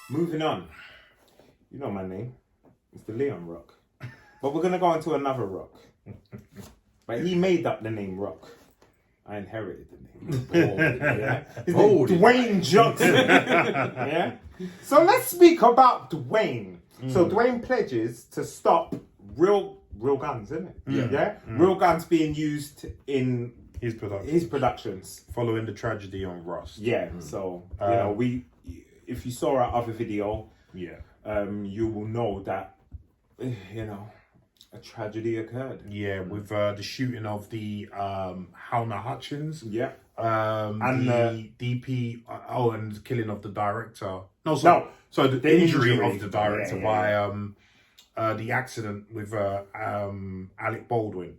Moving on. You know my name. It's the Leon Rock. But we're going to go on to another Rock. But he made up the name Rock. I inherited the name. Yeah? His name Dwayne Johnson. Yeah? So let's speak about Dwayne. So Dwayne pledges to stop real guns, isn't it? Yeah? Real guns being used in his productions. Following the tragedy on Rust. Yeah, so, you know, if you saw our other video, you will know that, you know, a tragedy occurred. Yeah, with the shooting of the Halna Hutchins. Yeah. And the DP, and the killing of the director. So the injury of the director by the accident with Alec Baldwin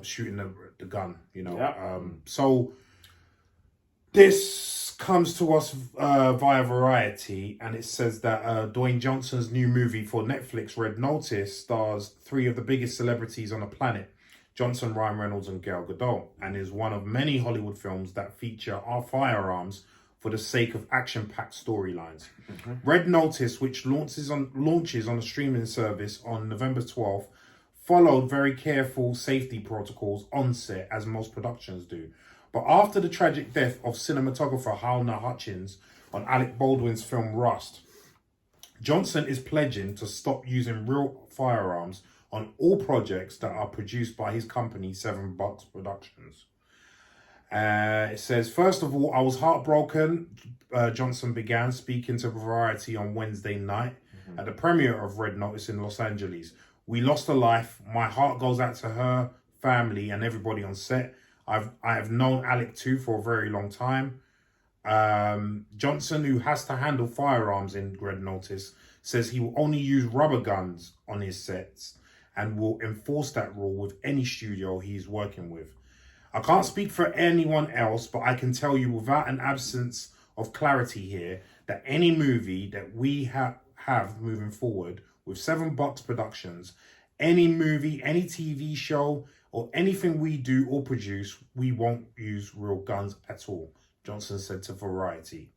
shooting the gun, you know. Yeah. So this comes to us via Variety, and it says that Dwayne Johnson's new movie for Netflix, Red Notice, stars three of the biggest celebrities on the planet, Johnson, Ryan Reynolds and Gal Gadot, and is one of many Hollywood films that feature our firearms for the sake of action-packed storylines. Red Notice, which launches on a streaming service on November 12th, followed very careful safety protocols on set, as most productions do. But after the tragic death of cinematographer Halna Hutchins on Alec Baldwin's film Rust, Johnson is pledging to stop using real firearms on all projects that are produced by his company, 7 Bucks Productions. It says, first of all, I was heartbroken. Johnson began speaking to Variety on Wednesday night at the premiere of Red Notice in Los Angeles. We lost a life. My heart goes out to her, family, and everybody on set. I have known Alec too for a very long time. Johnson, who has to handle firearms in Red Notice, says he will only use rubber guns on his sets and will enforce that rule with any studio he's working with. I can't speak for anyone else, but I can tell you without an absence of clarity here that any movie that we have moving forward with 7 Bucks Productions, any movie, any TV show, or anything we do or produce, we won't use real guns at all, Johnson said to Variety.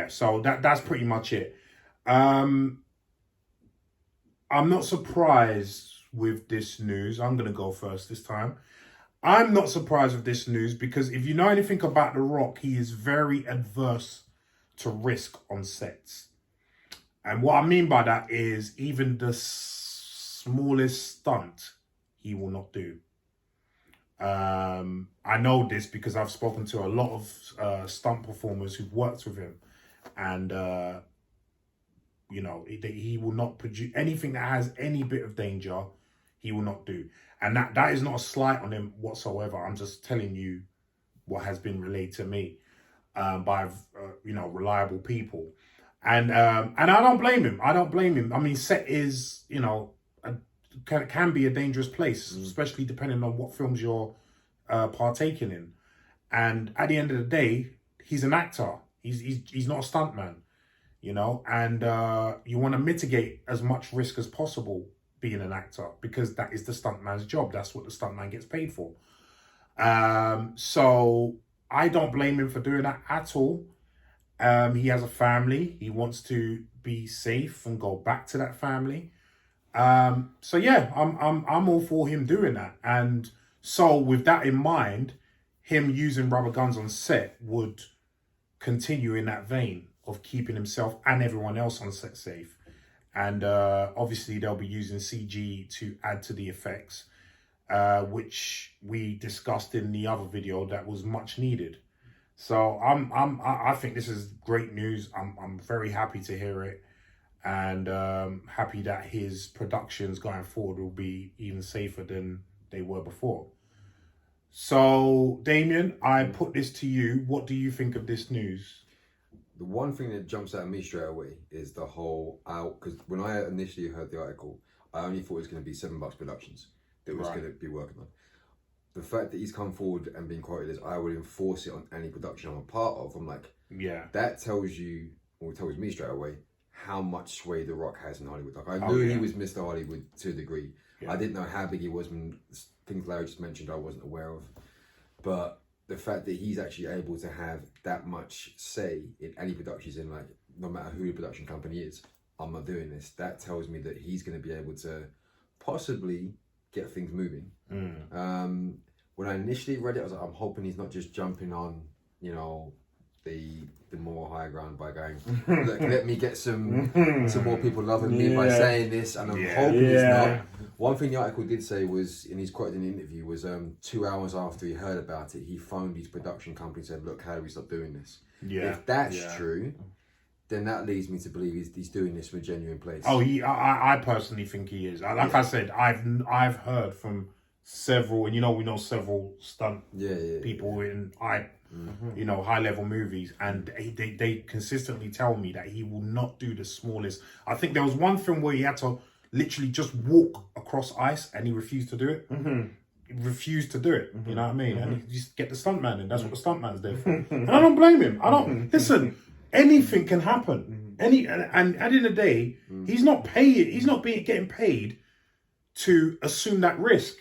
So that's pretty much it. I'm not surprised with this news. I'm going to go first this time. I'm not surprised with this news because if you know anything about The Rock, he is very adverse to risk on sets. And what I mean by that is even the smallest stunt he will not do. I know this because I've spoken to a lot of stunt performers who've worked with him, and you know, he will not produce anything that has any bit of danger. He will not do, and that is not a slight on him whatsoever. I'm just telling you what has been relayed to me by you know, reliable people, and I don't blame him. I don't blame him. I mean, set is, you know, can be a dangerous place, especially depending on what films you're partaking in. And at the end of the day, he's an actor. He's not a stuntman, you know. And you want to mitigate as much risk as possible being an actor, because that is the stuntman's job. That's what the stuntman gets paid for. So I don't blame him for doing that at all. He has a family. He wants to be safe and go back to that family. So yeah, I'm all for him doing that. And so with that in mind, him using rubber guns on set would continue in that vein of keeping himself and everyone else on set safe. And obviously they'll be using CG to add to the effects, which we discussed in the other video that was much needed. So I think this is great news. I'm very happy to hear it. And happy that his productions going forward will be even safer than they were before. So, Damien, I put this to you. What do you think of this news? The one thing that jumps out at me straight away is the whole out, because when I initially heard the article, I only thought it was going to be 7 Bucks Productions that was going to be working on. The fact that he's come forward and been quoted as, I would enforce it on any production I'm a part of, I'm like, yeah, that tells you, or tells me straight away, how much sway The Rock has in Hollywood. Like, I knew he was Mr. Hollywood to a degree. Yeah. I didn't know how big he was when things Larry just mentioned I wasn't aware of. But the fact that he's actually able to have that much say in any productions, in like, no matter who the production company is, I'm not doing this. That tells me that he's going to be able to possibly get things moving. When I initially read it, I was like, I'm hoping he's not just jumping on, you know, the more higher ground by going, look, let me get some more people loving me by saying this, and I'm hoping it's not. One thing the article did say was, and he's quoted in the interview, was 2 hours after he heard about it, he phoned his production company and said, look, how do we stop doing this? If that's true, then that leads me to believe he's doing this from a genuine place. Oh, I personally think he is. Like I said, I've heard from several, and we know several stunt people in high level movies, and they consistently tell me that he will not do the smallest. I think there was one film where he had to literally just walk across ice, and he refused to do it. He refused to do it. You know what I mean? And he just get the stuntman in. That's what the stuntman's there for. And I don't blame him. I don't listen. Anything can happen. And at the end of the day, he's not getting paid to assume that risk.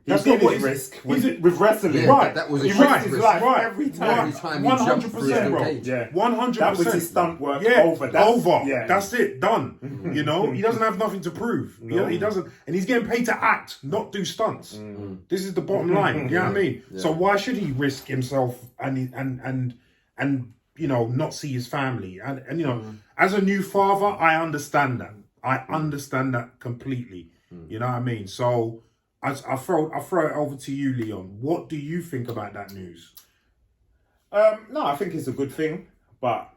That's not what risk with wrestling. Yeah, right. That was a he risk. risked his life every time. Every time he jumped through the 100%, cage. bro. 100%. That was his stunt work. Over. Over. That's it. Done. He doesn't have nothing to prove. He doesn't, and he's getting paid to act, not do stunts. This is the bottom line. You know what I mean? Yeah. So why should he risk himself and not see his family? And as a new father, I understand that. I understand that completely. You know what I mean? So I throw it over to you, Leon. What do you think about that news? No, I think it's a good thing, but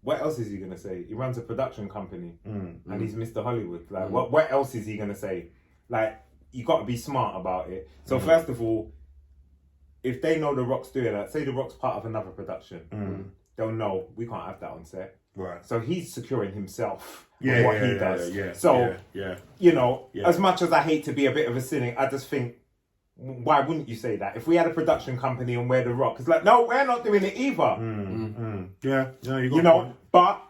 what else is he gonna say? He runs a production company, and he's Mr. Hollywood. Like, what else is he gonna say? Like, you got to be smart about it. So first of all, if they know The Rock's doing that, say The Rock's part of another production, they'll know we can't have that on set. Right. So he's securing himself with what he does. So, as much as I hate to be a bit of a cynic, I just think, why wouldn't you say that? If we had a production company and we're The Rock, it's like, no, we're not doing it either. But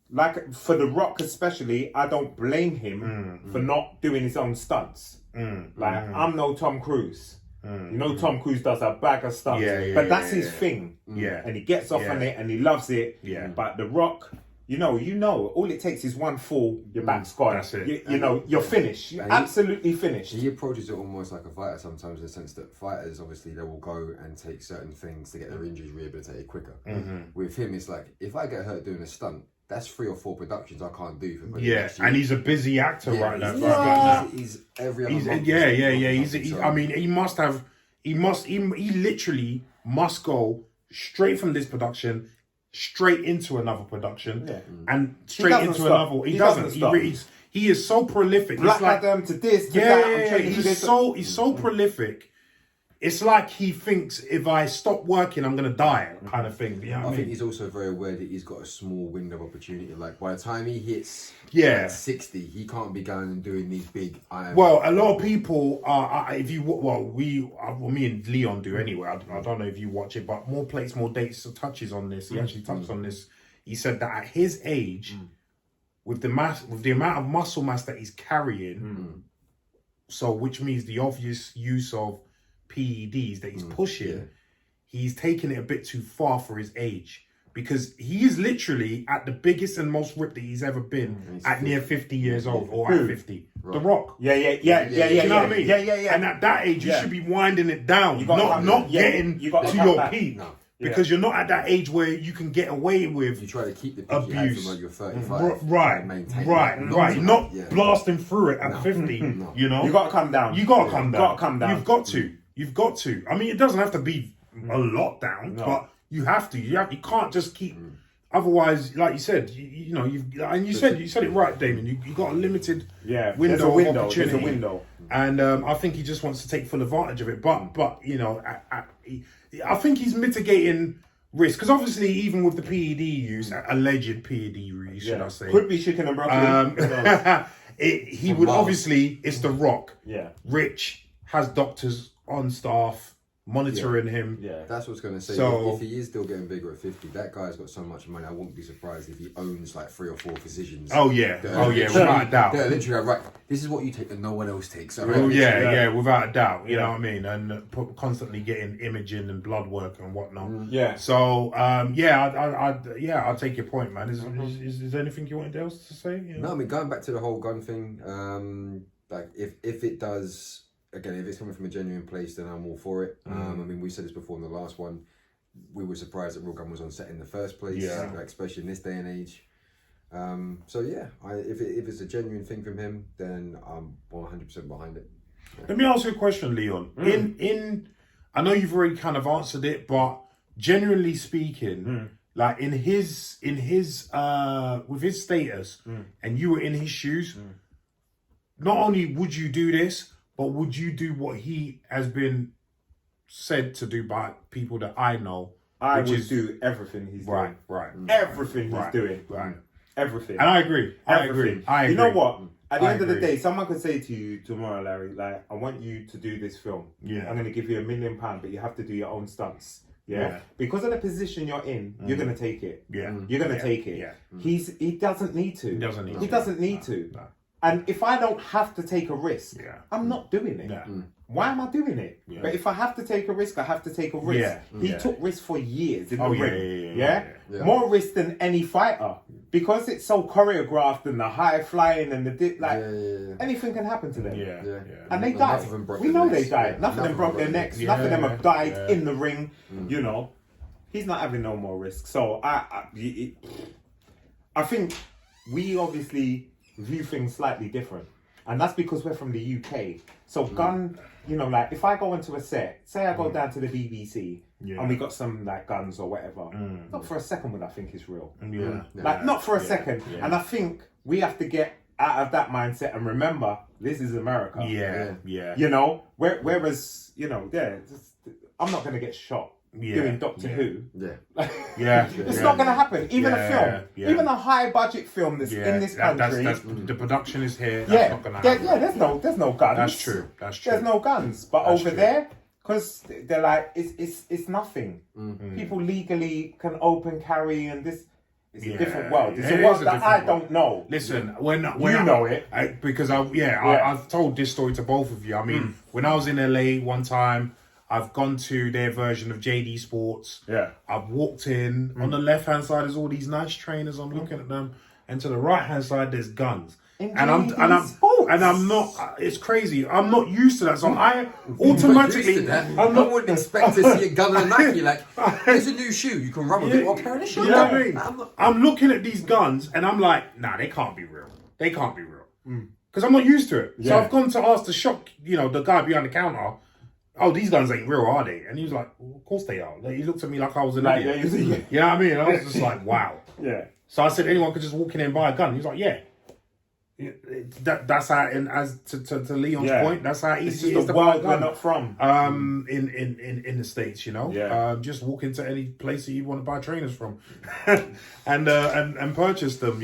like for The Rock especially, I don't blame him for not doing his own stunts. I'm no Tom Cruise. Tom Cruise does a bag of stunts, but that's his thing. And he gets off on it and he loves it. But The Rock, all it takes is one fall, your back's gone. That's it. You're finished. You're absolutely finished. He approaches it almost like a fighter sometimes, in the sense that fighters, obviously, they will go and take certain things to get their injuries rehabilitated quicker. With him, it's like, if I get hurt doing a stunt, that's 3 or 4 productions I can't do for and he's a busy actor right now. He's every other month. He literally must go straight from this production straight into another production and straight into another. He doesn't. He is so prolific. Black Adam to this, to that. He's so prolific. It's like he thinks, if I stop working, I'm going to die, kind of thing. You know what I think he's also very aware that he's got a small window of opportunity. Like, by the time he hits 60, he can't be going and doing these big... Well, a lot of people are... me and Leon do anyway. I don't know if you watch it, but More Plates, More Dates touches on this. He actually touched on this. He said that at his age, with the amount of muscle mass that he's carrying, so which means the obvious use of PEDs that he's pushing, he's taking it a bit too far for his age, because he is literally at the biggest and most ripped that he's ever been at near 50 years old, or at 50. Right. The Rock. Yeah. You know what I mean? Yeah. And at that age, you should be winding it down, not getting to your peak. No. Because you're not at that age where you can get away with you try to keep the peak abuse. You had from when you're 35. Right. Not blasting through it at 50. No. You got to come down. You've got to. I mean, it doesn't have to be a lot down, but you have to. You can't just keep. Otherwise, like you said, you said it right, Damien. You got a limited window of opportunity. There's a window, and I think he just wants to take full advantage of it. But I think he's mitigating risk, because obviously, even with the PED use, alleged PED use, should I say, could be chicken and broccoli. He would obviously. It's The Rock. Yeah, Rich has doctors on staff. monitoring him. Yeah. That's what's going to say. So- if he is still getting bigger at 50, that guy's got so much money. I wouldn't be surprised if he owns like 3 or 4 physicians. Oh yeah, that are without a literally- doubt. They're literally like, right, this is what you take that no one else takes. Oh yeah, without a doubt. You Yeah. know what I mean, and constantly getting imaging and blood work and whatnot. Yeah. So I'll take your point, man. Is there anything you wanted else to say? You know? No, I mean, going back to the whole gun thing, like if it does, again, if it's coming from a genuine place, then I'm all for it. I mean, we said this before in the last one. We were surprised that Real Gun was on set in the first place, like, especially in this day and age. So yeah, if it's a genuine thing from him, then I'm 100% behind it. Let me ask you a question, Leon. In I know you've already kind of answered it, but generally speaking, like in his with his status, and you were in his shoes, not only would you do this, but would you do what he has been said to do by people that I know? I which would is do everything he's doing. right. Everything he's doing. Right. Everything. And I agree. Everything. I agree. You know what? At the I end of the agree. day, someone could say to you tomorrow, Larry, like, I want you to do this film. Yeah. I'm going to give you £1 million, but you have to do your own stunts. Yeah. Yeah. Because of the position you're in, you're going to take it. Yeah. You're going to take it. Yeah. He doesn't need to. He doesn't need to. He doesn't need to. No. And if I don't have to take a risk, I'm not doing it. Yeah. Why am I doing it? Yeah. But if I have to take a risk, I have to take a risk. Yeah. He Yeah. took risks for years in the Oh, yeah, ring. yeah. More risk than any fighter. Because it's so choreographed and the high flying and the anything can happen to them. Yeah. And they None died. of them broke We their know necks. they died. Yeah. None of them broke their necks. Yeah, None of them have died yeah. in the ring. You know, he's not having no more risk. So I think we obviously view things slightly different, and that's because we're from the UK. So gun, you know, like if I go into a set, say I go down to the BBC and we got some like guns or whatever, not for a second would I think it's real. Like not for a second. Yeah. And I think we have to get out of that mindset and remember this is America. Yeah. You know, whereas, you know, I'm not going to get shot doing Doctor Who. Yeah. It's not going to happen. Even a film, yeah. even a high budget film that's in this country. That's the production is here. That's not gonna happen. There's no guns. That's true. There's no guns. But That's over true. there, because they're like, it's nothing. People legally can open carry, and this is a different world. It's It a is world a that I different don't know. Listen, when You know it. because I've told this story to both of you. I mean, when I was in LA one time, I've gone to their version of JD Sports. Yeah. I've walked in. On the left hand side, there's all these nice trainers. I'm looking at them, and to the right hand side, there's guns. In And I'm not. It's crazy. I'm not used to that, so I automatically. I wouldn't expect to see a gun and a Nike. Like, here's a new shoe. You can rub a bit more carry the shoe. You know what I mean? I'm looking at these guns and I'm like, nah, they can't be real. They can't be real. Because I'm not used to it. So Yeah. I've gone to ask the shop, the guy behind the counter, oh, these guns ain't real, are they? And he was like, well, of course they are. Like, he looked at me like I was an idiot. You know what I mean? And I was just like, wow. Yeah. So I said, anyone could just walk in and buy a gun. He was like, yeah. That's how, and as to Leon's point, that's how It's easy just it is the to buy a world we're gun. not from. In the States, Yeah. just walk into any place that you want to buy trainers from, and purchase them,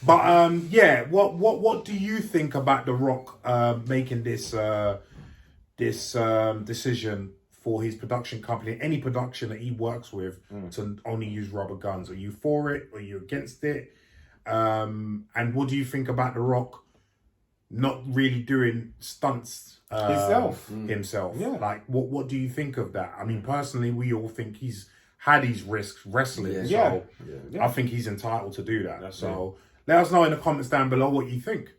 But what do you think about The Rock making this decision for his production company, any production that he works with, to only use rubber guns? Are you for it? Are you against it? And what do you think about The Rock not really doing stunts himself? Yeah. Like, what do you think of that? I mean, personally, we all think he's had his risks wrestling, Yeah. so I think he's entitled to do that. So let us know in the comments down below what you think.